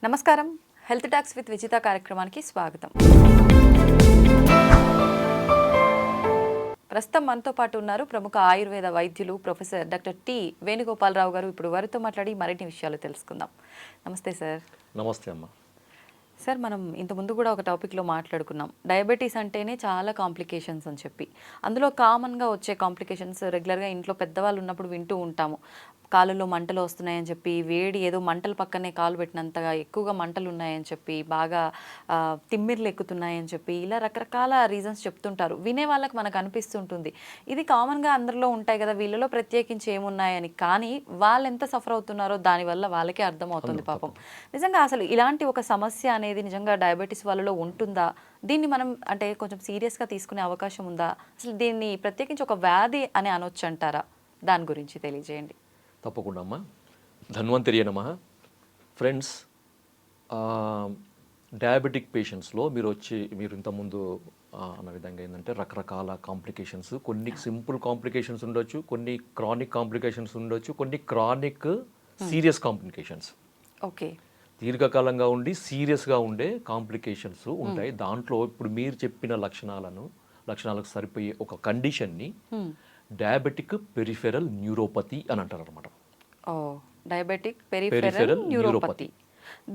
నమస్కారం. Health talks with Vijitha కార్యక్రమానికి స్వాగతం. ప్రస్తుతం మనతో పాటు ఉన్నారు ప్రముఖ ఆయుర్వేద వైద్యులు ప్రొఫెసర్ డాక్టర్ టి వేణుగోపాలరావు గారు. ఇప్పుడు వారితో మాట్లాడి మరిన్ని విషయాలు తెలుసుకుందాం. నమస్తే సార్. నమస్తే అమ్మ. సార్, మనం ఇంతకుముందు కూడా ఒక టాపిక్లో మాట్లాడుకున్నాం. డయాబెటీస్ అంటేనే చాలా కాంప్లికేషన్స్ అని చెప్పి. అందులో కామన్గా వచ్చే కాంప్లికేషన్స్ రెగ్యులర్గా ఇంట్లో పెద్దవాళ్ళు ఉన్నప్పుడు వింటూ ఉంటాము. కాళ్ళలో మంటలు వస్తున్నాయని చెప్పి, వేడి ఏదో మంటల పక్కనే కాలు పెట్టినంతగా ఎక్కువగా మంటలు ఉన్నాయని చెప్పి, బాగా తిమ్మిర్లు ఎక్కుతున్నాయని చెప్పి, ఇలా రకరకాల రీజన్స్ చెప్తుంటారు. వినే వాళ్ళకి మనకు అనిపిస్తుంటుంది ఇది కామన్గా అందరిలో ఉంటాయి కదా, వీళ్ళలో ప్రత్యేకించి ఏమున్నాయని. కానీ వాళ్ళు ఎంత సఫర్ అవుతున్నారో దానివల్ల వాళ్ళకే అర్థమవుతుంది పాపం. నిజంగా అసలు ఇలాంటి ఒక సమస్య అనేది నిజంగా డయాబెటీస్ వాళ్ళలో ఉంటుందా? దీన్ని మనం అంటే కొంచెం సీరియస్గా తీసుకునే అవకాశం ఉందా? అసలు దీన్ని ప్రత్యేకించి ఒక వ్యాధి అని అనొచ్చు అంటారా? దాని గురించి తెలియజేయండి. తప్పకుండా అమ్మా. ధన్వంతరి నమః. ఫ్రెండ్స్, డయాబెటిక్ పేషెంట్స్లో మీరు ఇంతకుముందు అన్న విధంగా ఏంటంటే రకరకాల కాంప్లికేషన్స్, కొన్ని సింపుల్ కాంప్లికేషన్స్ ఉండొచ్చు, కొన్ని క్రానిక్ కాంప్లికేషన్స్ ఉండొచ్చు, కొన్ని క్రానిక్ సీరియస్ కాంప్లికేషన్స్, ఓకే, దీర్ఘకాలంగా ఉండి సీరియస్గా ఉండే కాంప్లికేషన్స్ ఉంటాయి. దాంట్లో ఇప్పుడు మీరు చెప్పిన లక్షణాలకు సరిపోయే ఒక కండిషన్ని డయాబెటిక్ పెరిఫెరల్ న్యూరోపతి అని అంటారు అనమాట. Diabetic peripheral neuropathy.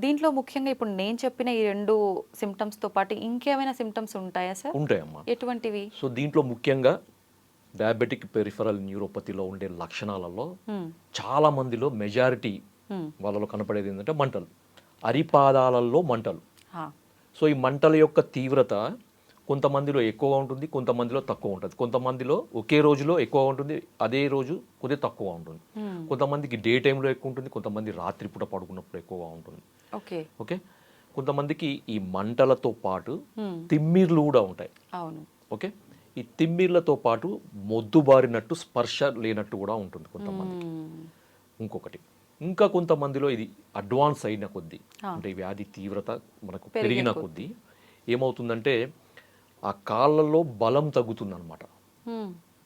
దీంట్లో ముఖ్యంగా ఇప్పుడు నేను చెప్పిన ఈ రెండు సిమ్టమ్స్ తో పాటు ఇంకేమైనా సిమ్టమ్స్ ఉంటాయా సార్? ఉంటాయమ్మా. ఎటువంటివి? సో దీంట్లో ముఖ్యంగా డయాబెటిక్ పెరిఫెరల్ న్యూరోపతిలో ఉండే లక్షణాలలో చాలా మందిలో మెజారిటీ వాళ్ళలో కనపడేది ఏంటంటే మంటలు, అరిపాదాలలో మంటలు. సో ఈ మంటల యొక్క తీవ్రత కొంతమందిలో ఎక్కువగా ఉంటుంది, కొంతమందిలో తక్కువ ఉంటుంది. కొంతమందిలో ఒకే రోజులో ఎక్కువ ఉంటుంది, అదే రోజు కొద్దిగా తక్కువ ఉంటుంది. కొంతమందికి డే టైంలో ఎక్కువ ఉంటుంది, కొంతమంది రాత్రిపూట పడుకున్నప్పుడు ఎక్కువగా ఉంటుంది. ఓకే, కొంతమందికి ఈ మంటలతో పాటు తిమ్మిర్లు కూడా ఉంటాయి. ఓకే, ఈ తిమ్మిర్లతో పాటు మొద్దుబారినట్టు, స్పర్శ లేనట్టు కూడా ఉంటుంది కొంతమందికి. ఇంకొకటి, ఇంకా కొంతమందిలో ఇది అడ్వాన్స్ అయిన కొద్దీ, అంటే ఈ వ్యాధి తీవ్రత మనకు పెరిగిన కొద్దీ ఏమవుతుందంటే ఆ కాళ్ళలో బలం తగ్గుతుంది అనమాట.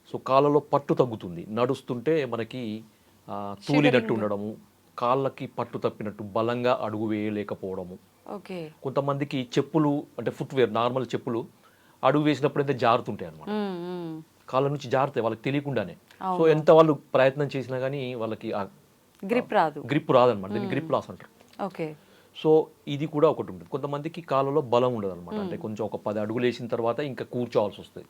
సో కాళ్ళలో పట్టు తగ్గుతుంది. నడుస్తుంటే మనకి తూలినట్టు ఉండడము, కాళ్ళకి పట్టు తప్పినట్టు, బలంగా అడుగు వేయలేకపోవడము. కొంతమందికి చెప్పులు అంటే ఫుట్వేర్, నార్మల్ చెప్పులు అడుగు వేసినప్పుడు అయితే జారుతుంటాయి అనమాట. కాళ్ళ నుంచి జారుతాయి వాళ్ళకి తెలియకుండానే. సో ఎంత వాళ్ళు ప్రయత్నం చేసినా కానీ వాళ్ళకి గ్రిప్ రాదనమాట. దీన్ని గ్రిప్ లాస్ అంటారు. సో ఇది కూడా ఒకటి ఉంటుంది. కొంతమందికి కాళ్ళలో బలం ఉండదు అనమాట. అంటే కొంచెం ఒక 10 అడుగులు వేసిన తర్వాత ఇంకా కూర్చోవాల్సి వస్తుంది.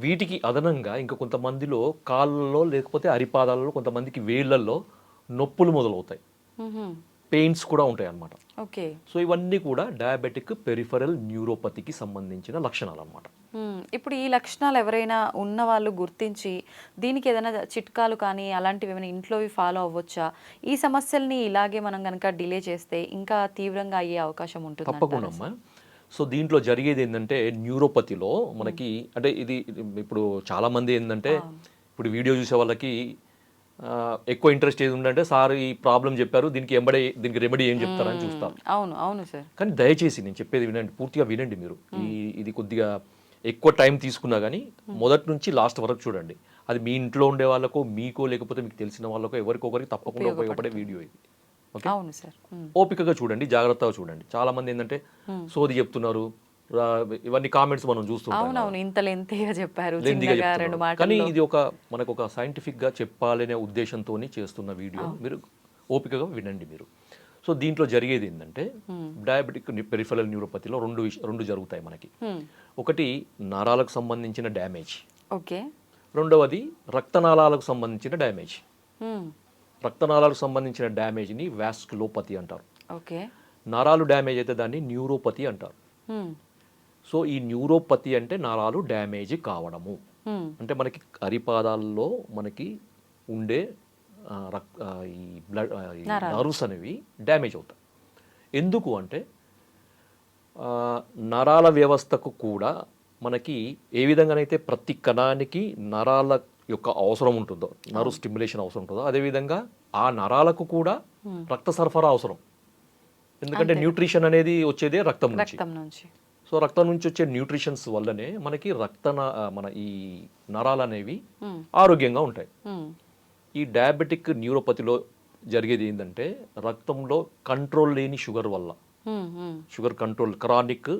వీటికి అదనంగా ఇంకా కొంతమందిలో కాళ్ళలో లేకపోతే అరిపాదాలలో, కొంతమందికి వేళ్లలో నొప్పులు మొదలవుతాయి, పెయిన్స్ కూడా ఉంటాయి అన్నమాట. సో ఇవన్నీ కూడా డయాబెటిక్ పెరిఫెరల్ న్యూరోపతికి సంబంధించిన లక్షణాలు అన్నమాట. ఇప్పుడు ఈ లక్షణాలు ఎవరైనా ఉన్న వాళ్ళు గుర్తించి దీనికి ఏదైనా చిట్కాలు కానీ అలాంటివి ఏమైనా ఇంట్లోవి ఫాలో అవ్వచ్చా? ఈ సమస్యల్ని ఇలాగే మనం కనుక డిలే చేస్తే ఇంకా తీవ్రంగా అయ్యే అవకాశం ఉంటుంది? తప్పకుండా అమ్మా. సో దీంట్లో జరిగేది ఏంటంటే న్యూరోపతిలో మనకి అంటే ఇది ఇప్పుడు చాలా మంది ఏంటంటే ఇప్పుడు వీడియో చూసే వాళ్ళకి ఎక్కువ ఇంట్రెస్ట్ ఏది ఉందంటే సార్ ఈ ప్రాబ్లం చెప్పారు, దీనికి రెమెడీ ఏం చెప్తారని చూస్తారు. అవును సార్. కానీ దయచేసి నేను చెప్పేది వినండి, పూర్తిగా వినండి మీరు. ఇది కొద్దిగా ఎక్కువ టైం తీసుకున్నా కానీ మొదటి నుంచి లాస్ట్ వరకు చూడండి. అది మీ ఇంట్లో ఉండే వాళ్ళకో, మీకో, లేకపోతే మీకు తెలిసిన వాళ్ళకో, ఎవరికొకరికి తప్పకుండా ఉపయోగపడే వీడియో ఇది. ఓకే, ఓపికగా చూడండి, జాగ్రత్తగా చూడండి. చాలా మంది ఏంటంటే సోది చెప్తున్నారు, ఇవన్నీ కామెంట్స్ మనం చూస్తున్నాం. కానీ ఇది మనకు ఒక సైంటిఫిక్ గా చెప్పాలనే ఉద్దేశంతో చేస్తున్న వీడియో. మీరు ఓపికగా వినండి మీరు. సో దీంట్లో జరిగేది ఏంటంటే డయాబెటిక్ పెరిఫెరల్ న్యూరోపతిలో రెండు జరుగుతాయి మనకి. ఒకటి నరాలకు సంబంధించిన డ్యామేజ్, రెండవది రక్తనాళాలకు సంబంధించిన డ్యామేజ్. రక్తనాళాలకు సంబంధించిన డ్యామేజ్ని వాస్కులోపతి అంటారు. నరాలు డ్యామేజ్ అయితే దాన్ని న్యూరోపతి అంటారు. సో ఈ న్యూరోపతి అంటే నరాలు డ్యామేజ్ కావడము. అంటే మనకి అరిపాదాల్లో మనకి ఉండే ఈ బ్లడ్ నర్వ్స్ అనేవి డ్యామేజ్ అవుతాయి. ఎందుకు అంటే నరాల వ్యవస్థకు కూడా మనకి ఏ విధంగానైతే ప్రతి కణానికి నరాల యొక్క అవసరం ఉంటుందో, నర్వ్ స్టిమ్యులేషన్ అవసరం ఉంటుందో, అదేవిధంగా ఆ నరాలకు కూడా రక్త సరఫరా అవసరం. ఎందుకంటే న్యూట్రిషన్ అనేది వచ్చేదే రక్తం నుంచి. సో రక్తం నుంచి వచ్చే న్యూట్రిషన్స్ వల్లనే మనకి మన ఈ నరాలు అనేవి ఆరోగ్యంగా ఉంటాయి. ఈ డయాబెటిక్ న్యూరోపతిలో జరిగేది ఏంటంటే రక్తంలో కంట్రోల్ లేని షుగర్ వల్ల, sugar control, chronic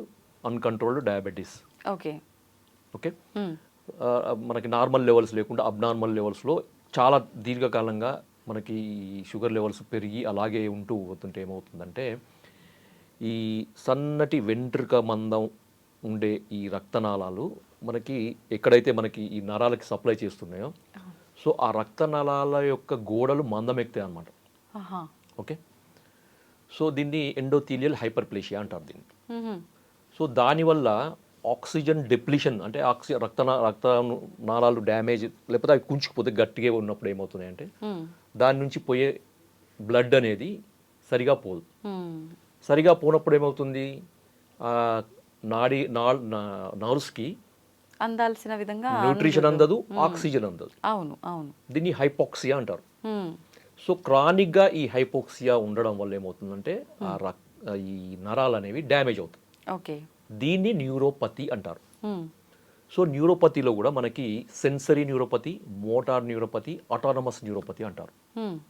uncontrolled diabetes. Okay. Okay, మనకి నార్మల్ లెవెల్స్ లేకుండా అబ్నార్మల్ లెవెల్స్లో చాలా దీర్ఘకాలంగా మనకి షుగర్ లెవెల్స్ పెరిగి అలాగే ఉంటూ పోతుంటే ఏమవుతుందంటే ఈ సన్నటి వెంట్రుక మందం ఉండే ఈ రక్తనాళాలు మనకి ఎక్కడైతే మనకి ఈ నరాలకి సప్లై చేస్తున్నాయో, సో ఆ రక్తనాళాల యొక్క గోడలు మందం ఎక్కుతాయి అన్నమాట. ఓకే, సో దీన్ని ఎండోథీలియల్ హైపర్ప్లేషియా అంటారు దీన్ని. సో దానివల్ల ఆక్సిజన్ డెప్లిషన్ అంటే రక్త నాళాలు డ్యామేజ్ లేకపోతే అవి కుంచుకుపోతే గట్టిగా ఉన్నప్పుడు ఏమవుతున్నాయంటే దాని నుంచి పోయే బ్లడ్ అనేది సరిగా పోదు. సరిగా పోనప్పుడు ఏమవుతుంది, నర్వ్స్కి అందాల్సిన విధంగా న్యూట్రిషన్ అందదు, ఆక్సిజన్ అందదు. అవును అవును, దీన్ని హైపోక్సియా అంటారు. సో క్రానిక్గా ఈ హైపోక్సియా ఉండడం వల్ల ఏమవుతుందంటే ఈ నరాలు అనేవి డ్యామేజ్ అవుతాయి. ఓకే, దీన్ని న్యూరోపతి అంటారు. సో న్యూరోపతిలో కూడా మనకి sensory neuropathy, motor neuropathy, autonomous neuropathy అంటారు.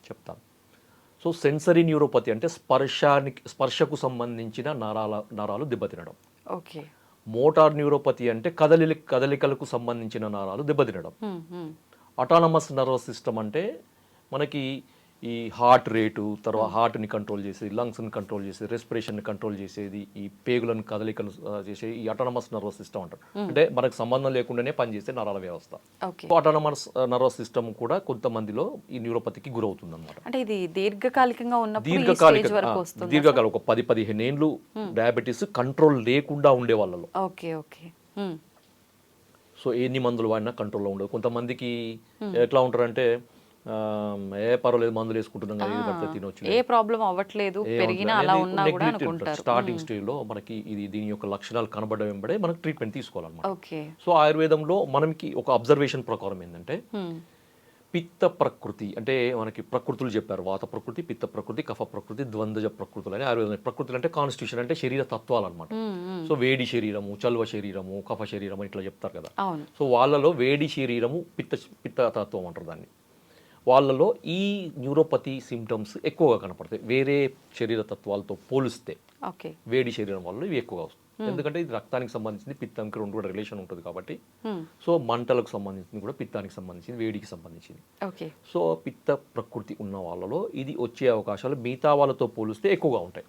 చెప్తాను. సో సెన్సరీ న్యూరోపతి అంటే స్పర్శకు సంబంధించిన నరాలు దెబ్బతినడం. ఓకే. మోటార్ న్యూరోపతి అంటే కదలికలకు సంబంధించిన నరాలు దెబ్బతినడం. ఆటోనమస్ నర్వస్ సిస్టమ్ అంటే మనకి ఈ హార్ట్ రేటు, తర్వాత హార్ట్ని కంట్రోల్ చేసేది, లంగ్స్ని కంట్రోల్ చేసేది, రెస్పిరేషన్ని కంట్రోల్ చేసేది, ఈ పేగులను కదలికలు చేసేది ఈ ఆటోనమస్ నర్వస్ సిస్టమ్ అంటారు. అంటే మనకు సంబంధం లేకుండానే పనిచేసే నరాల వ్యవస్థ. ఆటోనమస్ నర్వస్ సిస్టమ్ కూడా కొంతమందిలో ఈ న్యూరోపతికి గురవుతుంది అన్నమాట. అంటే ఇది దీర్ఘకాలికంగా దీర్ఘకాలం ఒక 10-15 ఏళ్ళు డయాబెటీస్ కంట్రోల్ లేకుండా ఉండే వాళ్ళలో. Okay okay. సో ఎన్ని మందులు వాడినా కంట్రోల్లో ఉండదు. కొంతమందికి ఎట్లా ఉంటారంటే పర్వాలేదు మందులు వేసుకుంటున్నాం కదా, ఇది పడితే తినొచ్చు, ఏ ప్రాబ్లం అవ్వట్లేదు, పెరిగినా అలా ఉన్నా కూడా అనుకుంటారు. స్టార్టింగ్ స్టేజ్లో మనకి దీని యొక్క లక్షణాలు కనబడడం వెంబడే మనకి ట్రీట్మెంట్ తీసుకోవాలన్నమాట. ఓకే. సో ఆయుర్వేదంలో మనకి ఒక అబ్జర్వేషన్ ప్రకారం ఏంటంటే పిత్త ప్రకృతి అంటే మనకి ప్రకృతులు చెప్పారు, వాత ప్రకృతి, పిత్త ప్రకృతి, కఫ ప్రకృతి, ద్వంద్వజ ప్రకృతులు అని ఆయుర్వేదం. ప్రకృతులు అంటే కాన్స్టిట్యూషన్ అంటే శరీర తత్వాలు అనమాట. సో వేడి శరీరము, చల్వ శరీరము, కఫ శరీరము ఇట్లా చెప్తారు కదా. సో వాళ్ళలో వేడి శరీరము పిత్త తత్వం అంటారు దాన్ని. వాళ్ళలో ఈ న్యూరోపతి సిమ్టమ్స్ ఎక్కువగా కనపడతాయి వేరే శరీర తత్వాలతో పోలిస్తే. వేడి శరీరం వల్ల ఇవి ఎక్కువగా వస్తాయి. ఎందుకంటే ఇది రక్తానికి సంబంధించింది, పిత్తానికి రెండు కూడా రిలేషన్ ఉంటుంది కాబట్టి. సో మంటలకు సంబంధించింది కూడా పిత్తానికి సంబంధించింది, వేడికి సంబంధించింది. సో పిత్త ప్రకృతి ఉన్న వాళ్ళలో ఇది వచ్చే అవకాశాలు మిగతా వాళ్ళతో పోలిస్తే ఎక్కువగా ఉంటాయి.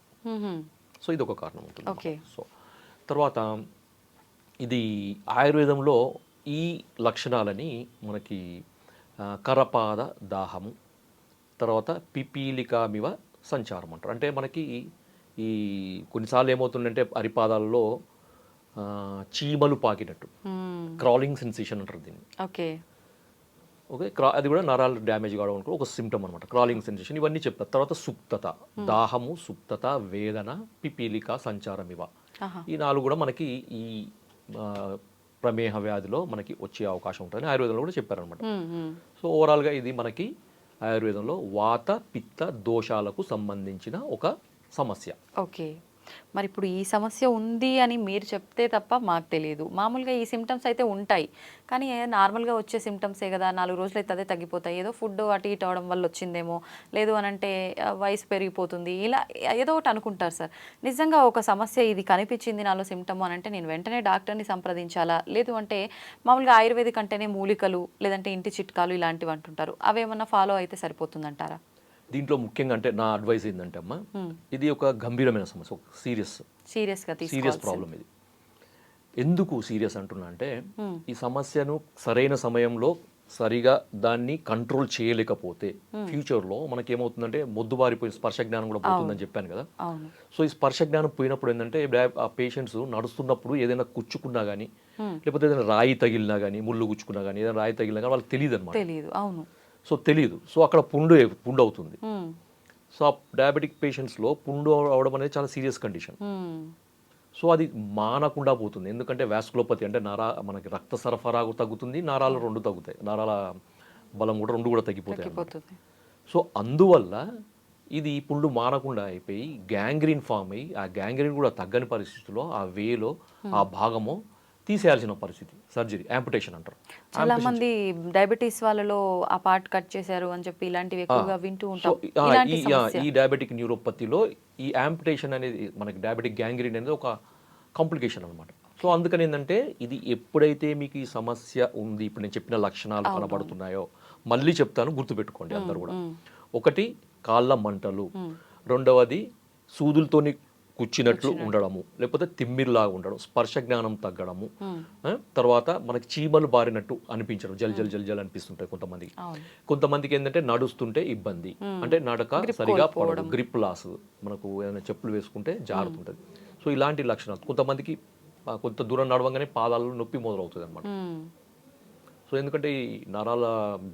సో ఇది ఒక కారణం ఉంటుంది. సో తర్వాత ఇది ఆయుర్వేదంలో ఈ లక్షణాలని మనకి కరపాద దాహము, తర్వాత పిపీలికామివ సంచారం అంటారు. అంటే మనకి ఈ కొన్నిసార్లు ఏమవుతుందంటే అరిపాదాలలో చీమలు పాకినట్టు, క్రాలింగ్ సెన్సేషన్ అంటారు దీన్ని. ఓకే, అది కూడా నరాలు డ్యామేజ్ కావడం కూడా ఒక సిమ్టమ్ అనమాట, క్రాలింగ్ సెన్సేషన్. ఇవన్నీ చెప్తారు. తర్వాత సుప్తత, దాహము, సుప్తత, వేదన, పిపీలిక, సంచారం ఇవ, ఈ 4 కూడా మనకి ఈ ప్రమేహ వ్యాధిలో మనకి వచ్చే అవకాశం ఉంటుందని ఆయుర్వేదంలో కూడా చెప్పారనమాట. సో ఓవరాల్గా ఇది మనకి ఆయుర్వేదంలో వాత పిత్త దోషాలకు సంబంధించిన ఒక సమస్య. ఓకే. మరి ఇప్పుడు ఈ సమస్య ఉంది అని మీరు చెప్తే తప్ప మాకు తెలియదు. మామూలుగా ఈ సిమ్టమ్స్ అయితే ఉంటాయి, కానీ నార్మల్గా వచ్చే సిమ్టమ్సే కదా, 4 రోజులు అయితే అదే తగ్గిపోతాయి, ఏదో ఫుడ్ అటు ఇటు అవడం వల్ల వచ్చిందేమో, లేదు అని అంటే వయసు పెరిగిపోతుంది, ఇలా ఏదో ఒకటి అనుకుంటారు సార్. నిజంగా ఒక సమస్య ఇది కనిపించింది నాలో సిమ్టమ్ అని అంటే నేను వెంటనే డాక్టర్ని సంప్రదించాలా, లేదు అంటే మామూలుగా ఆయుర్వేదిక్ అంటేనే మూలికలు లేదంటే ఇంటి చిట్కాలు ఇలాంటివి అంటుంటారు, అవేమన్నా ఫాలో అయితే సరిపోతుందంటారా? దీంట్లో ముఖ్యంగా అంటే నా అడ్వైస్ ఏంటంటే అమ్మా, ఇది ఒక గంభీరమైన సమస్య, ఒక సీరియస్ ప్రాబ్లం. ఇది ఎందుకు సీరియస్ అంటున్నా అంటే ఈ సమస్యను సరైన సమయంలో సరిగా దాన్ని కంట్రోల్ చేయలేకపోతే ఫ్యూచర్లో మనకేమవుతుందంటే మొద్దుబారిపోయి స్పర్శ జ్ఞానం కూడా పోతుందని చెప్పాను కదా. సో ఈ స్పర్శ జ్ఞానం పోయినప్పుడు ఏంటంటే ఆ పేషెంట్స్ నడుస్తున్నప్పుడు ఏదైనా కుచ్చుకున్నా కానీ, లేకపోతే ఏదైనా రాయి తగిలినా కానీ, ముళ్ళు గుచ్చుకున్నా కానీ, ఏదైనా రాయి తగిలినా కానీ వాళ్ళకి తెలియదు అనమాట. సో తెలియదు. సో అక్కడ పుండు అవుతుంది. సో ఆ డయాబెటిక్ పేషెంట్స్లో పుండు అవడం అనేది చాలా సీరియస్ కండిషన్. సో అది మానకుండా పోతుంది. ఎందుకంటే వాస్కులోపతి అంటే మనకి రక్త సరఫరా తగ్గుతుంది, నరాలు 2 తగ్గుతాయి, నరాల బలం కూడా 2 కూడా తగ్గిపోతాయి. సో అందువల్ల ఇది పుండు మానకుండా అయిపోయి గ్యాంగ్రీన్ ఫామ్ అయ్యి, ఆ గ్యాంగ్రీన్ కూడా తగ్గని పరిస్థితుల్లో ఆ వేలో ఆ భాగము తీసేయాల్సిన పరిస్థితి, సర్జరీ, యాంపుటేషన్ అంటారు. చాలా మంది డయాబెటీస్ వాళ్ళలో ఆ పార్ట్ కట్ చేశారు అని చెప్పి ఇలాంటివి ఎక్కువగా వింటూ సో ఉంటాం. ఇలాంటి సమస్య ఈ డయాబెటిక్ న్యూరోపతిలో ఈ యాంపుటేషన్ అనేది మనకి డయాబెటిక్ గ్యాంగ్రీన్ అనేది ఒక కాంప్లికేషన్ అనమాట. సో అందుకని ఏంటంటే ఇది ఎప్పుడైతే మీకు ఈ సమస్య ఉంది, ఇప్పుడు నేను చెప్పిన లక్షణాలు కనబడుతున్నాయో, మళ్ళీ చెప్తాను, గుర్తుపెట్టుకోండి అందరు కూడా. ఒకటి కాళ్ళ మంటలు, రెండవది సూదులతోని కూర్చున్నట్లు ఉండడము, లేకపోతే తిమ్మిరిలాగా ఉండడం, స్పర్శ జ్ఞానం తగ్గడము, తర్వాత మనకి చీమలు బారినట్టు అనిపించడం, జల్ జల్ జల్ జల్ అనిపిస్తుంటాయి కొంతమందికి. కొంతమందికి ఏంటంటే నడుస్తుంటే ఇబ్బంది, అంటే నడక సరిగా పడదు, గ్రిప్ లాస్, మనకు ఏదైనా చెప్పులు వేసుకుంటే జారుతుంటుంది. సో ఇలాంటి లక్షణాలు. కొంతమందికి కొంత దూరం నడవంగానే పాదాలలో నొప్పి మొదలవుతుంది అనమాట. సో ఎందుకంటే ఈ నరాల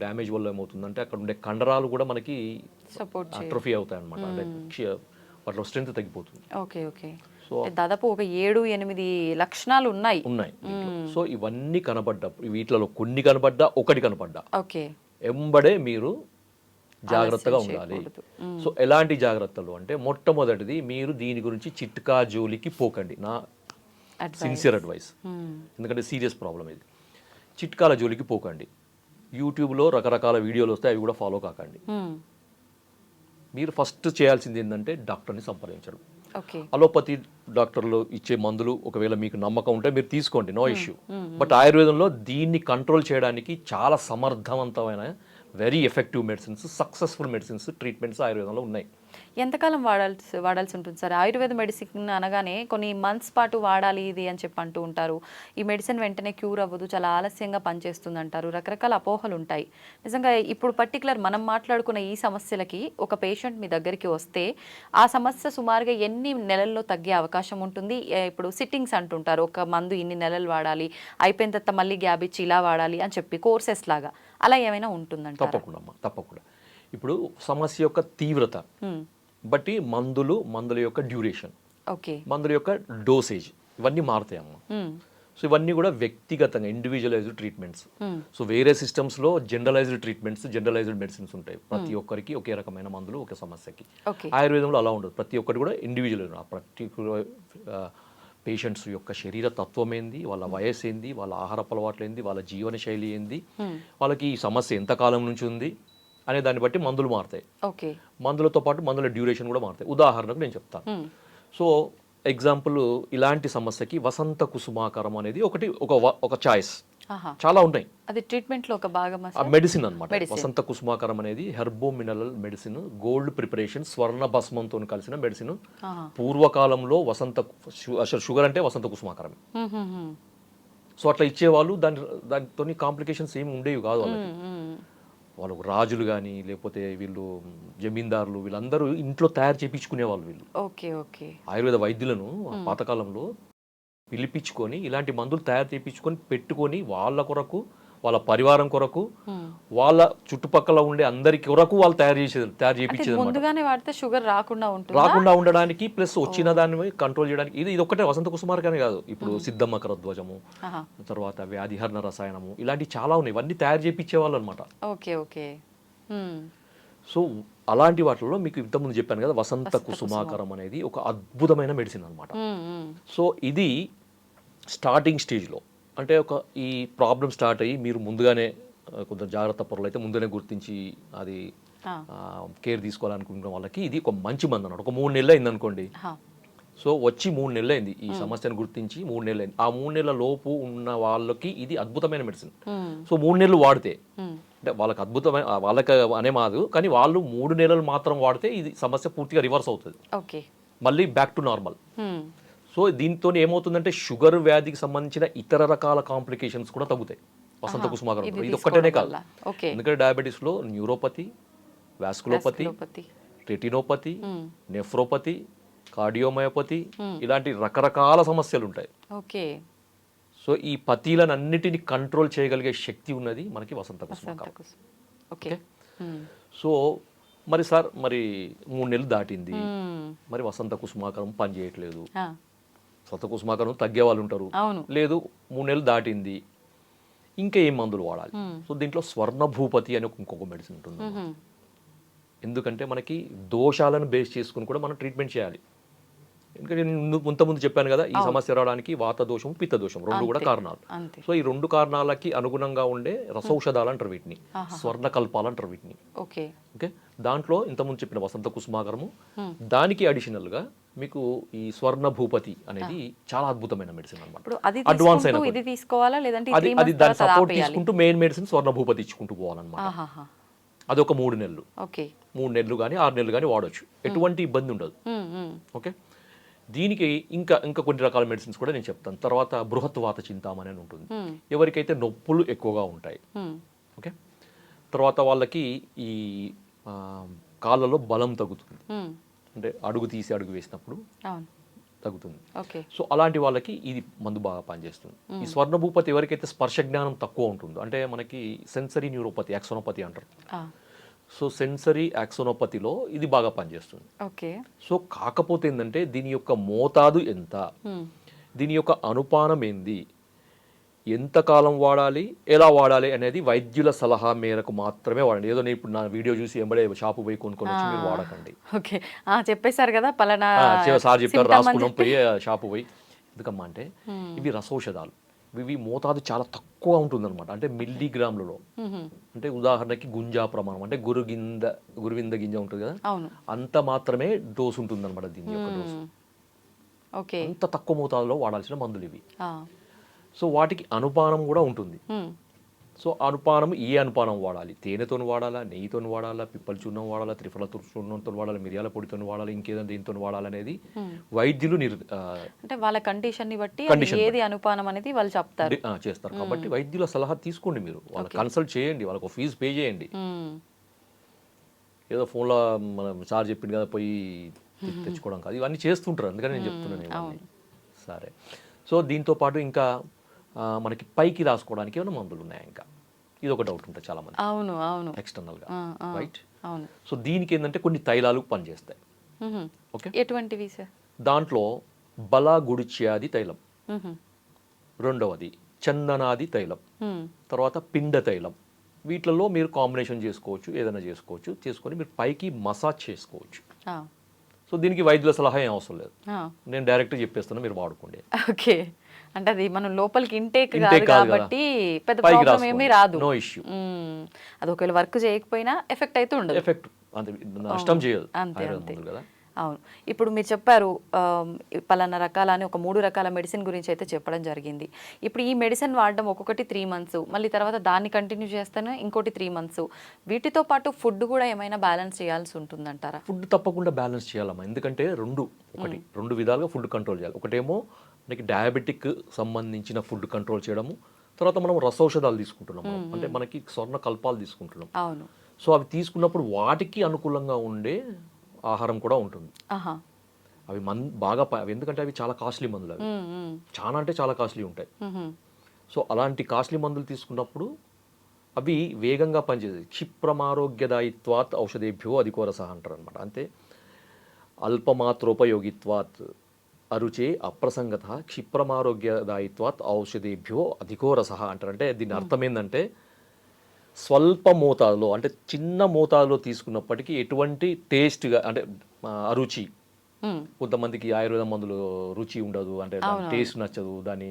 డ్యామేజ్ వల్ల ఏమవుతుందంటే అక్కడ ఉండే కండరాలు కూడా మనకి అట్రోఫీ అవుతాయి అనమాట, అంటే వాటిలో స్ట్రెంత్ తగ్గిపోతుంది. Okay okay. సో దాదాపు ఒక 7-8 లక్షణాలు ఉన్నాయి. సో ఇవన్నీ కనబడ్డప్పుడు, వీటిలో కొన్ని కనబడ్డా, ఒకటి కనబడ్డా, ఓకే, ఎంబడే మీరు జాగ్రత్తగా ఉండాలి. సో ఎలాంటి జాగ్రత్తలు అంటే, మొట్టమొదటిది మీరు దీని గురించి చిట్కా జోలికి పోకండి, నా సిన్సియర్ అడ్వైస్. ఎందుకంటే సీరియస్ ప్రాబ్లం ఇది. చిట్కాల జోలికి పోకండి. యూట్యూబ్లో రకరకాల వీడియోలు వస్తాయి, అవి కూడా ఫాలో కాకండి. మీరు ఫస్ట్ చేయాల్సింది ఏంటంటే డాక్టర్ని సంప్రదించడం. అలోపతి డాక్టర్లు ఇచ్చే మందులు ఒకవేళ మీకు నమ్మకం ఉంటే మీరు తీసుకోండి, నో ఇష్యూ. బట్ ఆయుర్వేదంలో దీన్ని కంట్రోల్ చేయడానికి చాలా సమర్థవంతమైన, very effective medicines, successful medicines, treatments ఆయుర్వేదంలో ఉన్నాయి. ఎంతకాలం వాడాల్సి ఉంటుంది సార్? ఆయుర్వేద మెడిసిన్ అనగానే కొన్ని మంత్స్ పాటు వాడాలి ఇది అని చెప్పి అంటూ ఉంటారు. ఈ మెడిసిన్ వెంటనే క్యూర్ అవ్వదు, చాలా ఆలస్యంగా పనిచేస్తుంది అంటారు. రకరకాల అపోహలు ఉంటాయి. నిజంగా ఇప్పుడు పర్టికులర్ మనం మాట్లాడుకున్న ఈ సమస్యలకి ఒక పేషెంట్ మీ దగ్గరికి వస్తే ఆ సమస్య సుమారుగా ఎన్ని నెలల్లో తగ్గే అవకాశం ఉంటుంది? ఇప్పుడు సిట్టింగ్స్ అంటుంటారు, ఒక మందు ఇన్ని నెలలు వాడాలి, అయిపోయిన తర్వాత మళ్ళీ గ్యాప్ ఇచ్చి ఇలా వాడాలి అని చెప్పి కోర్సెస్ లాగా, అలా ఏమైనా ఉంటుందంట? తప్పకుండా. ఇప్పుడు సమస్య యొక్క తీవ్రత బట్టి మందుల యొక్క డ్యూరేషన్, మందుల యొక్క డోసేజ్, ఇవన్నీ మారుతాయి అమ్మ. సో ఇవన్నీ కూడా వ్యక్తిగతంగా ఇండివిజువలైజ్డ్ ట్రీట్మెంట్స్. సో వేరే సిస్టమ్స్లో జనరలైజ్డ్ ట్రీట్మెంట్స్, జనరలైజ్డ్ మెడిసిన్స్ ఉంటాయి. ప్రతి ఒక్కరికి ఒకే రకమైన మందులు ఒకే సమస్యకి. ఆయుర్వేదంలో అలా ఉండదు, ప్రతి ఒక్కటి కూడా ఇండివిజువల్. ఆ పర్టిక్యులర్ పేషెంట్స్ యొక్క శరీర తత్వం ఏంది, వాళ్ళ వయసు ఏంది, వాళ్ళ ఆహారపు అలవాట్లు ఏంది, వాళ్ళ జీవన శైలి ఏంది, వాళ్ళకి ఈ సమస్య ఎంతకాలం నుంచి ఉంది అనే దాన్ని బట్టి మందులు మారుతాయి. మందులతో పాటు మందుల డ్యూరేషన్ కూడా మారుతాయి. ఉదాహరణకు నేను చెప్తాను. సో ఎగ్జాంపుల్, ఇలాంటి సమస్యకి వసంత కుసుమాకరం అనేది ఒక చాయిస్. చాలా ఉన్నాయి. అది ట్రీట్మెంట్ లో ఒక భాగం, మెడిసిన్ అన్నమాట. వసంత కుసుమాకరం అనేది herbo mineral medicine, gold preparation, స్వర్ణ భస్మంతో కలిసిన మెడిసిన్. పూర్వకాలంలో షుగర్ అంటే వసంత కుసుమాకరం. సో అట్లా ఇచ్చేవాళ్ళు. దానితో కాంప్లికేషన్స్ ఏమి ఉండేవి కాదు వాళ్ళకు. రాజులు కానీ లేకపోతే వీళ్ళు జమీందారులు, వీళ్ళందరూ ఇంట్లో తయారు చేయించుకునేవాళ్ళు. వీళ్ళు ఆయుర్వేద వైద్యులను పాతకాలంలో పిలిపించుకొని ఇలాంటి మందులు తయారు చేయించుకొని పెట్టుకొని వాళ్ళ కొరకు, వాళ్ళ పరివారం కొరకు, వాళ్ళ చుట్టుపక్కల ఉండే అందరి కొరకు వాళ్ళు తయారు చేయించేది. ముందుగానే వాడితే షుగర్ రాకుండా ఉండడానికి, ప్లస్ వచ్చిన దాన్ని కంట్రోల్ చేయడానికి. ఇది ఒక్కటే వసంత కుసుమార్కనే కాదు, ఇప్పుడు సిద్ధమ్మ కరధ్వజము, తర్వాత వ్యాధిహరణ రసాయనము, ఇలాంటివి చాలా ఉన్నాయి. ఇవన్నీ తయారు చేయించేవాళ్ళు అనమాట. సో అలాంటి వాటిలో మీకు ఇంతకుముందు చెప్పాను కదా, వసంత కుసుమాకరం అనేది ఒక అద్భుతమైన మెడిసిన్ అనమాట. సో ఇది స్టార్టింగ్ స్టేజ్లో, అంటే ఈ ప్రాబ్లం స్టార్ట్ అయ్యి మీరు ముందుగానే కొంచెం జాగ్రత్త పరులు అయితే ముందుగానే గుర్తించి అది కేర్ తీసుకోవాలనుకున్న వాళ్ళకి ఇది ఒక మంచి మందు అన్నమాట. ఒక 3 నెలలు అయింది అనుకోండి. సో వచ్చి 3 నెలలు అయింది, ఈ సమస్యను గుర్తించి 3 నెలలు అయింది. ఆ 3 నెలల లోపు ఉన్న వాళ్ళకి ఇది అద్భుతమైన మెడిసిన్. సో 3 నెలలు వాడితే, అంటే వాళ్ళకి అద్భుతమైన, వాళ్ళకి అనే మాదు, కానీ వాళ్ళు 3 నెలలు మాత్రం వాడితే ఇది సమస్య పూర్తిగా రివర్స్ అవుతుంది, మళ్ళీ బ్యాక్ టు నార్మల్. సో దీంతో ఏమవుతుందంటే షుగర్ వ్యాధికి సంబంధించిన ఇతర రకాల కాంప్లికేషన్స్ కూడా తగ్గుతాయి వసంత కుసుమాకరం. ఇది ఒక్కటేనే కాదు, ఎందుకంటే డయాబెటీస్లో neuropathy, vasculopathy, retinopathy, nephropathy, cardiomyopathy, ఇలాంటి రకరకాల సమస్యలు ఉంటాయి. సో ఈ పతీలను అన్నిటిని కంట్రోల్ చేయగలిగే శక్తి ఉన్నది మనకి వసంత కుసుమాకరం. సో మరి సార్, మరి 3 నెలలు దాటింది, మరి వసంత కుసుమాకరం పని చేయట్లేదు. వసంత కుసుమాకరం తగ్గే వాళ్ళు ఉంటారు, లేదు 3 నెలలు దాటింది, ఇంకా ఏం మందులు వాడాలి? సో దీంట్లో స్వర్ణ భూపతి అని ఇంకొక మెడిసిన్ ఉంటుంది. ఎందుకంటే మనకి దోషాలను బేస్ చేసుకుని కూడా మనం ట్రీట్మెంట్ చేయాలి. ఎందుకంటే నేను ముందు చెప్పాను కదా, ఈ సమస్య రావడానికి వాత దోషం, పిత్త దోషం రెండు కూడా కారణాలు. అంతే. సో ఈ రెండు కారణాలకి అనుగుణంగా ఉండే రసౌషధాలు అంటారు వీటిని, స్వర్ణకల్పాలు అంటారు వీటిని. ఓకే. ఓకే, దాంట్లో ఇంతకుముందు చెప్పిన వసంత కుసుమాగరము, దానికి అడిషనల్గా మీకు ఈ స్వర్ణ భూపతి అనేది చాలా అద్భుతమైన మెడిసిన్ అనమాట. ఇప్పుడు అది అడ్వాన్స్ అయిన తీసుకుంటూ ఇది తీసుకోవాలా లేదంటే అది అది దాని సపోర్ట్ తీసుకుంటూ మెయిన్ మెడిసిన్ స్వర్ణ భూపతి ఇచ్చుకుంటూ పోవాలన్నమాట. ఆహాహా. అది ఒక 3 నెలలు, ఓకే. 3 నెలలు కానీ 6 నెలలు కానీ వాడచ్చు, ఎటువంటి ఇబ్బంది ఉండదు. ఓకే, దీనికి ఇంకా ఇంకా కొన్ని రకాల మెడిసిన్స్ కూడా నేను చెప్తాను తర్వాత. బృహత్ వాత చింతామణి అని ఉంటుంది, ఎవరికైతే నొప్పులు ఎక్కువగా ఉంటాయి. ఓకే, తర్వాత వాళ్ళకి ఈ కాళ్ళలో బలం తగ్గుతుంది, అంటే అడుగు తీసి అడుగు వేసినప్పుడు తగ్గుతుంది. సో అలాంటి వాళ్ళకి ఇది మందు బాగా పనిచేస్తుంది. ఈ స్వర్ణభూపతి ఎవరికైతే స్పర్శ జ్ఞానం తక్కువ ఉంటుందో, అంటే మనకి సెన్సరీ న్యూరోపతి, యాక్సోనోపతి అంటారు. సో సెన్సరీ యాక్సోనోపతిలో ఇది బాగా పనిచేస్తుంది. ఓకే. సో కాకపోతే ఏంటంటే దీని యొక్క మోతాదు ఎంత, దీని యొక్క అనుపానం ఏంది, ఎంత కాలం వాడాలి, ఎలా వాడాలి అనేది వైద్యుల సలహా మేరకు మాత్రమే వాడండి. ఏదో నేను ఇప్పుడు నా వీడియో చూసి ఎంబడే షాపు పోయి కొనుక్కొని వచ్చి మీరు వాడకండి. ఓకే, చెప్పేశారు కదా పలానా సార్ చెప్పారు, రాసుకున్నాం పోయి షాపు పోయి. ఎందుకమ్మా అంటే ఇవి రసౌషధాలు, ఇవి మోతాదు చాలా తక్కువ ఉంటుందన్నమాట. అంటే మిల్లీగ్రాములలో, అంటే ఉదాహరణకి గుంజా ప్రమాణం, అంటే గురువింద గింజ ఉంటుంది కదా, అంత మాత్రమే డోసు ఉంటుందన్నమాట దీని యొక్క డోసు. అంత తక్కువ మోతాదులో వాడాల్సిన మందులు ఇవి. సో వాటికి అనుపానం కూడా ఉంటుంది. సో అనుపానం, ఏ అనుపానం వాడాలి, తేనెతో వాడాలా, నెయ్యితో వాడాలా, పిప్పల చూర్ణం వాడాలా, త్రిఫల చూర్ణంతో వాడాలి, మిరియాల పొడితో వాడాలి, ఇంకేదైనా దీంతో వాడాలనేది వైద్యులు అంటే వాళ్ళ కండిషన్ ని బట్టి ఏది అనుపానం అనేది వాళ్ళు చెప్తారు, చేస్తారు. కాబట్టి వైద్యుల సలహా తీసుకోండి, మీరు వాళ్ళ కన్సల్ట్ చేయండి, వాళ్ళకు ఫీజు పే చేయండి. ఏదో ఫోన్లో మనం సార్ చెప్పింది కదా పోయి తెచ్చుకోవడం కాదు, ఇవన్నీ చేస్తుంటారు, అందుకని నేను చెప్తున్నాను ఇవన్నీ. సరే, సో దీంతో పాటు ఇంకా మనకి పైకి రాసుకోవడానికి ఏమైనా మందులు ఉన్నాయా, ఇంకా ఇది ఒక డౌట్ ఉంటుంది చాలా మంది. అవును అవును, ఎక్స్టర్నల్గా, రైట్. అవును. సో దీనికి ఏంటంటే కొన్ని తైలాలు పనిచేస్తాయి. ఓకే, ఎటువంటివి సార్? దాంట్లో బల గుడిచ్యాది తైలం, రెండవది చందనాది తైలం, తర్వాత పిండ తైలం. వీటిలలో మీరు కాంబినేషన్ చేసుకోవచ్చు, ఏదైనా చేసుకోవచ్చు, చేసుకొని మీరు పైకి మసాజ్ చేసుకోవచ్చు. సో దీనికి వైద్యుల సలహా ఏం అవసరం లేదు, నేను డైరెక్ట్ చెప్పేస్తున్నా, మీరు వాడుకోండి. ఓకే, అంటే అది మనం లోపలికి ఇంటేక్ కాదు కాబట్టి పెద్ద ప్రాబ్లం ఏమీ రాదు, నో ఇష్యూ. అది ఒకవేళ వర్క్ చేయకపోయినా ఎఫెక్ట్ అయితే ఉండదు, ఎఫెక్ట్ అంతే, నష్టం చేయదు. అంతే అంతే కదా. అవును, ఇప్పుడు మీరు చెప్పారు పలానా రకాల అని ఒక 3 రకాల మెడిసిన్ గురించి అయితే చెప్పడం జరిగింది. ఇప్పుడు ఈ మెడిసిన్ వాడడం ఒక్కొక్కటి 3 months, మళ్ళీ తర్వాత దాన్ని కంటిన్యూ చేస్తేనే ఇంకోటి 3 months. వీటితో పాటు ఫుడ్ కూడా ఏమైనా బ్యాలెన్స్ చేయాల్సి ఉంటుందంటారా? ఫుడ్ తప్పకుండా బ్యాలెన్స్ చేయాలమ్మా, ఎందుకంటే రెండు విధాలుగా ఫుడ్ కంట్రోల్ చేయాలి. ఒకటేమో మనకి డయాబెటిక్ సంబంధించిన ఫుడ్ కంట్రోల్ చేయడము, తర్వాత మనం రసౌషధాలు తీసుకుంటున్నాము, అంటే మనకి స్వర్ణ కల్పాలు తీసుకుంటున్నాం. అవును. సో అవి తీసుకున్నప్పుడు వాటికి అనుకూలంగా ఉండే ఆహారం కూడా ఉంటుంది. అవి బాగా ఎందుకంటే అవి చాలా కాస్ట్లీ మందులు, అవి చాలా అంటే చాలా కాస్ట్లీ ఉంటాయి. సో అలాంటి కాస్ట్లీ మందులు తీసుకున్నప్పుడు అవి వేగంగా పనిచేస్తాయి. క్షిప్రమారోగ్యదాయిత్వాత్ ఔషధేభ్యో అధికోరస అంటారు అనమాట. అంతే, అల్పమాత్రోపయోగిత్వాత్ అరుచే అప్రసంగత క్షిప్రమారోగ్యదాయిత్వాత్ ఔషధేభ్యో అధికోరస అంటారు. అంటే దీని అర్థం ఏంటంటే స్వల్ప మోతాదులో, అంటే చిన్న మోతాదులో తీసుకున్నప్పటికీ ఎటువంటి టేస్ట్గా, అంటే అరుచి. కొంతమందికి ఆయుర్వేద మందులు రుచి ఉండదు, అంటే టేస్ట్ నచ్చదు, దాని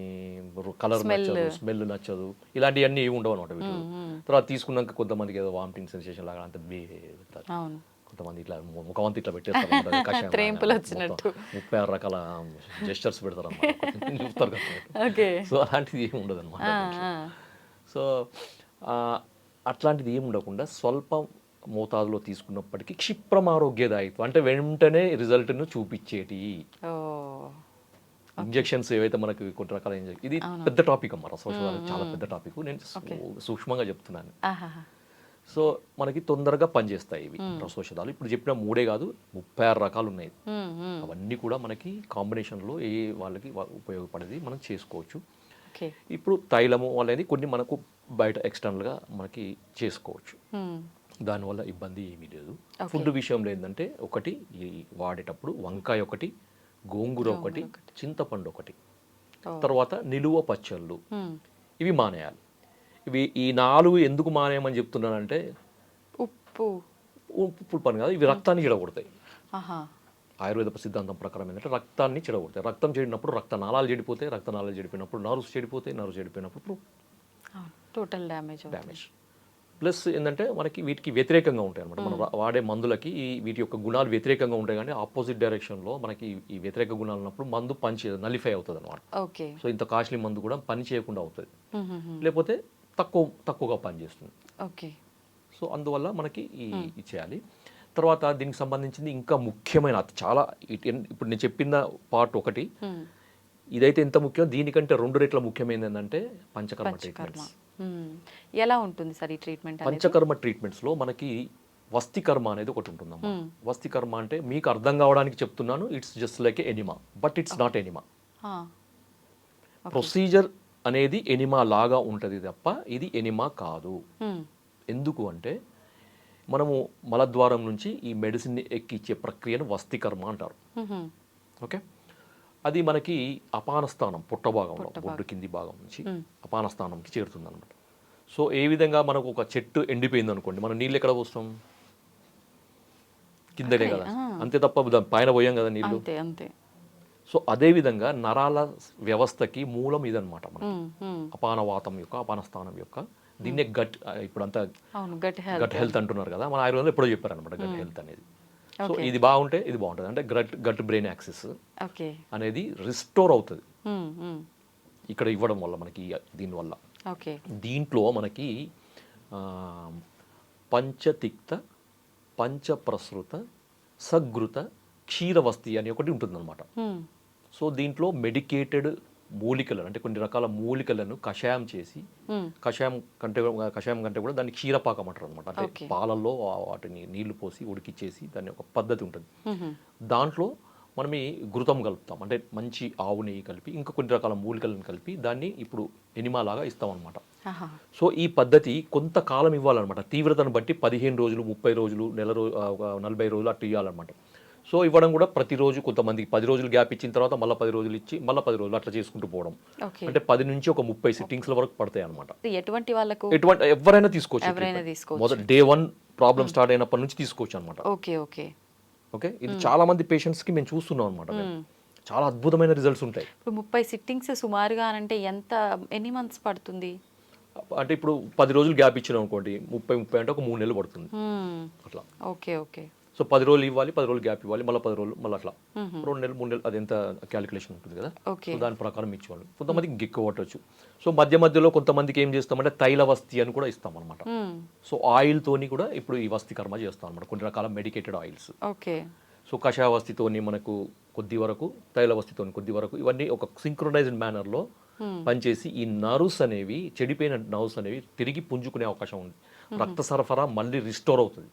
కలర్ నచ్చదు, స్మెల్ నచ్చదు, ఇలాంటివన్నీ ఏమి ఉండవు అనమాట వీటిలో. తర్వాత తీసుకున్నాక కొంతమందికి ఏదో వామిటింగ్ సెన్సేషన్ లాగా అంత కొంతమంది ఇట్లా ముఖమంతా ఇట్లా పెట్టేస్తారు, 36 రకాల జెస్చర్స్ పెడతారు అన్నమాట. సో అలాంటిది ఏమి ఉండదు అనమాట. సో అట్లాంటిది ఏమి ఉండకుండా స్వల్ప మోతాదులో తీసుకున్నప్పటికీ క్షిప్రమారోగ్యదాయిత్వం, అంటే వెంటనే రిజల్ట్ను చూపించేటి ఇంజెక్షన్స్ ఏవైతే మనకు కొన్ని రకాల ఇది పెద్ద టాపిక్ అమ్మ, రసౌషధాలు చాలా పెద్ద టాపిక్, నేను సూక్ష్మంగా చెప్తున్నాను. సో మనకి తొందరగా పనిచేస్తాయి ఇవి రసౌషధాలు. ఇప్పుడు చెప్పిన 3 కాదు, 36 రకాలు ఉన్నాయి. అవన్నీ కూడా మనకి కాంబినేషన్లో ఏ వాళ్ళకి ఉపయోగపడేది మనం చేసుకోవచ్చు. ఇప్పుడు తైలము అనేది కొన్ని మనకు బయట ఎక్స్టర్నల్గా మనకి చేసుకోవచ్చు, దానివల్ల ఇబ్బంది ఏమీ లేదు. ఫుడ్ విషయంలో ఏంటంటే ఒకటి వాడేటప్పుడు వంకాయ ఒకటి, గోంగూర ఒకటి, చింతపండు ఒకటి, తర్వాత నిలువ పచ్చళ్ళు, ఇవి మానేయాలి. ఇవి ఈ 4 ఎందుకు మానేయమని చెప్తున్నానంటే ఉప్పు పని కాదు, ఇవి రక్తాన్ని ఇడగొడతాయి. ఆయుర్వేద సిద్ధాంతం ప్రకారం ఏంటంటే రక్తాన్ని చెడగొడతాయి. రక్తం చెడినప్పుడు రక్తనాళాలు చెడిపోతాయి, రక్తనాళాలు చెడిపోయినప్పుడు నర్వ్స్ చెడిపోతాయి, నర్వ్స్ చెడిపోయినప్పుడు టోటల్ డ్యామేజ్ డ్యామేజ్. ప్లస్ ఏంటంటే మనకి వీటికి వ్యతిరేకంగా ఉంటాయి అనమాట. మనం వాడే మందులకి వీటి యొక్క గుణాలు వ్యతిరేకంగా ఉంటాయి, కానీ ఆపోజిట్ డైరెక్షన్లో మనకి ఈ వ్యతిరేక గుణాలు ఉన్నప్పుడు మందు పని నలిఫై అవుతుంది అనమాట. ఓకే. సో ఇంత కాస్ట్లీ మందు కూడా పని చేయకుండా అవుతుంది, లేకపోతే తక్కువగా పనిచేస్తుంది. ఓకే. సో అందువల్ల మనకి ఈ చేయాలి. తర్వాత దీనికి సంబంధించింది ఇంకా ముఖ్యమైన చాలా ఇప్పుడు నేను చెప్పిన పార్ట్ ఒకటి, ఇదైతే ఎంత ముఖ్యం, దీనికంటే 2 రెట్ల ముఖ్యమైనది ఏంటంటే పంచకర్మ ట్రీట్మెంట్స్. ఎలా ఉంటుంది సార్ ఈ ట్రీట్మెంట్? పంచకర్మ ట్రీట్మెంట్స్లో మనకి వస్తికర్మ అనేది ఒకటి ఉంటుందమ్మా. వస్తికర్మ అంటే మీకు అర్థం కావడానికి చెప్తున్నాను, it's just like enema, but it's not enema. Procedure అనేది ఎనిమా లాగా ఉంటుంది తప్ప ఇది ఎనిమా కాదు. ఎందుకు అంటే మనము మలద్వారం నుంచి ఈ మెడిసిన్ని ఎక్కిచ్చే ప్రక్రియను వస్తికర్మ అంటారు. ఓకే. అది మనకి అపానస్థానం పొట్ట భాగంలో బొడ్డు కింది భాగం నుంచి అపానస్థానంకి చేరుతుంది అనమాట. సో ఏ విధంగా మనకు ఒక చెట్టు ఎండిపోయింది అనుకోండి, మనం నీళ్ళు ఎక్కడ పోస్తాం? కిందనే కదా, అంతే తప్ప పైన పోయాం కదా నీళ్ళు. సో అదే విధంగా నరాల వ్యవస్థకి మూలం ఇదనమాట మన అపానవాతం యొక్క అపానస్థానం యొక్క. దీన్నే ఇప్పుడంతా గట్ హెల్త్ అంటున్నారు కదా, మన ఆయుర్వేదంలో ఎప్పుడో చెప్పారనమాట గట్ హెల్త్ అనేది. సో ఇది బాగుంటే ఇది బాగుంటుంది, అంటే గట్ బ్రెయిన్ యాక్సిస్ అనేది రిస్టోర్ అవుతుంది ఇక్కడ ఇవ్వడం వల్ల మనకి. దీనివల్ల దీంట్లో మనకి పంచతిక్త, పంచప్రసృత, సగృత, క్షీరవస్తి అని ఒకటి ఉంటుందన్నమాట. సో దీంట్లో మెడికేటెడ్ మూలికలను, అంటే కొన్ని రకాల మూలికలను కషాయం చేసి, కషాయం కంటే కూడా దాన్ని క్షీరపాకం అంటారు అనమాట. అంటే పాలల్లో వాటిని నీళ్లు పోసి ఉడికిచ్చేసి దాన్ని ఒక పద్ధతి ఉంటుంది. దాంట్లో మనం ఈ ఘృతం కలుపుతాం, అంటే మంచి ఆవు నెయ్యి కలిపి ఇంకా కొన్ని రకాల మూలికలను కలిపి దాన్ని ఇప్పుడు ఎనిమా లాగా ఇస్తాం అనమాట. సో ఈ పద్ధతి కొంతకాలం ఇవ్వాలన్నమాట, తీవ్రతను బట్టి 15 రోజులు, 30 రోజులు, నెల 40 రోజులు అట్లా ఇవ్వాలన్నమాట. సో ఇవ్వడం కూడా ప్రతిరోజు కొంతమందికి 10 రోజులు గ్యాప్ ఇచ్చిన తర్వాత మళ్ళీ 10 రోజులు ఇచ్చి మళ్ళీ 10 రోజులు అట్లా చేసుకుంటూ పోవడం. అంటే 10 నుంచి ఒక 30 సిట్టింగ్స్ల వరకు పడతాయి అనమాట. ఎటువంటి వాళ్ళకు? ఎవరైనా తీసుకోవచ్చు. మొదటి డే 1 ప్రాబ్లం స్టార్ట్ అయినప్పటి నుంచి తీసుకోవచ్చు అనమాట. ఓకే. ఇది చాలా మంది పేషెంట్స్కి మేము చూస్తున్నాం అనమాట. చాలా అద్భుతమైన రిజల్ట్స్ ఉంటాయి. ఇప్పుడు 30 సిట్టింగ్స్ సుమారుగా అంటే ఎన్ని మంత్స్ పడుతుంది? అంటే ఇప్పుడు 10 రోజులు గ్యాప్ ఇచ్చినాం అనుకోండి, 30 అంటే ఒక 3 నెలలు పడుతుంది అట్లా. ఓకే. సో 10 రోజులు ఇవ్వాలి, 10 రోజులు గ్యాప్ ఇవ్వాలి, మళ్ళీ 10 రోజులు మళ్ళీ అట్లా 2 నెలలు 3 నెలలు, అది ఎంత క్యాలిక్యులేషన్ ఉంటుంది కదా. సో దాని ప్రకారం ఇచ్చేవాళ్ళు. కొంతమందికి ఎక్కువ పట్టవచ్చు. సో మధ్యలో కొంతమందికి ఏం చేస్తామంటే తైల వస్తి అని కూడా ఇస్తాం అనమాట. సో ఆయిల్ తోని కూడా ఇప్పుడు ఈ వస్తి కర్మ చేస్తాం అనమాట, కొన్ని రకాల మెడికేటెడ్ ఆయిల్స్. సో కషాయ వస్తితోని మనకు కొద్ది వరకు, తైల వస్తితోని కొద్ది వరకు, ఇవన్నీ ఒక సింక్రొనైజ్డ్ మేనర్లో పనిచేసి ఈ నర్వ్స్ అనేవి, చెడిపోయిన నర్వ్స్ అనేవి తిరిగి పుంజుకునే అవకాశం ఉంది. రక్త సరఫరా మళ్ళీ రిస్టోర్ అవుతుంది.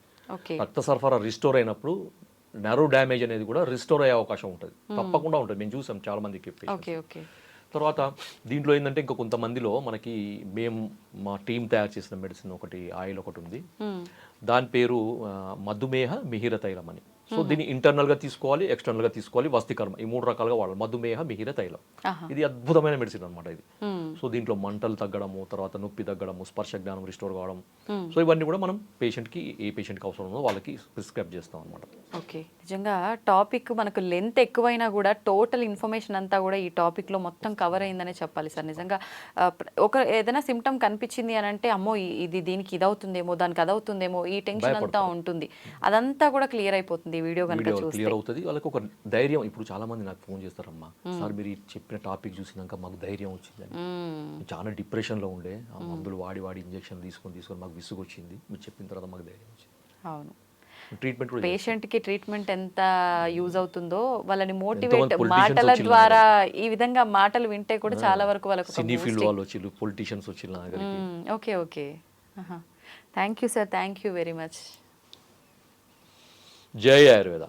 రక్త సరఫరా రిస్టోర్ అయినప్పుడు నర్వ్ డ్యామేజ్ అనేది కూడా రిస్టోర్ అయ్యే అవకాశం ఉంటుంది, తప్పకుండా ఉంటుంది. మేము చూసాం చాలా మందికి. తర్వాత దీంట్లో ఏంటంటే ఇంకా కొంతమందిలో మనకి మా టీం తయారు చేసిన మెడిసిన్ ఒకటి, ఆయిల్ ఒకటి ఉంది, దాని పేరు మధుమేహ మిహిర తైలం అని. సో దీన్ని ఇంటర్నల్ గా తీసుకోవాలి, ఎక్స్టర్నల్ గా తీసుకోవాలి, వస్తికర్మ, ఈ 3 రకాలుగా వాడాలి. మధుమేహ మిహిర తైలం ఇది అద్భుతమైన మెడిసిన్ అనమాట ఇది. సో దీంట్లో మంటలు తగ్గడము, తర్వాత నొప్పి తగ్గడము, స్పర్శ జ్ఞానం రిస్టోర్ కావడం, సో ఇవన్నీ కూడా మనం పేషెంట్కి ఏ పేషెంట్కి అవసరం ఉందో వాళ్ళకి ప్రిస్క్రైబ్ చేస్తాం అనమాట. ఓకే. నిజంగా టాపిక్ మనకు లెంత్ ఎక్కువైనా కూడా టోటల్ ఇన్ఫర్మేషన్ అంతా కూడా ఈ టాపిక్లో మొత్తం కవర్ అయిందనే చెప్పాలి సార్. నిజంగా ఏదైనా సిమ్టమ్ కనిపించింది అని అంటే అమ్మో దీనికి ఇదవుతుందేమో, దానికి అదవుతుందేమో, ఈ టెన్షన్ అంతా ఉంటుంది, అదంతా కూడా క్లియర్ అయిపోతుంది వీడియో కనుక చూస్తే. క్లియర్ అవుతుంది వాళ్ళకి ఒక ధైర్యం. ఇప్పుడు చాలా మంది నాకు ఫోన్ చేస్తారమ్మా, సార్ మీరు చెప్పిన టాపిక్ చూసినాక మాకు ధైర్యం వచ్చిందని. చాలా డిప్రెషన్లో ఉండే, ఆ మందులు వాడి ఇంజెక్షన్ తీసుకొని మాకు విసుగు వచ్చింది, మీరు చెప్పిన తర్వాత మాకు ధైర్యం వచ్చింది. అవును. ట్రీట్మెంట్ పేషెంట్కి ట్రీట్మెంట్ ఎంత యూజ్ అవుతుందో, వాళ్ళని మోటివేట్ మాటల ద్వారా, ఈ విధంగా మాటలు వింటే కూడా చాలా వరకు వాళ్ళకు సినీ ఫీల్డ్ వాళ్ళు వచ్చి, పొలిటీషియన్స్ వచ్చి. Okay. Thank you sir, thank you very much. జై ఆయుర్వేద.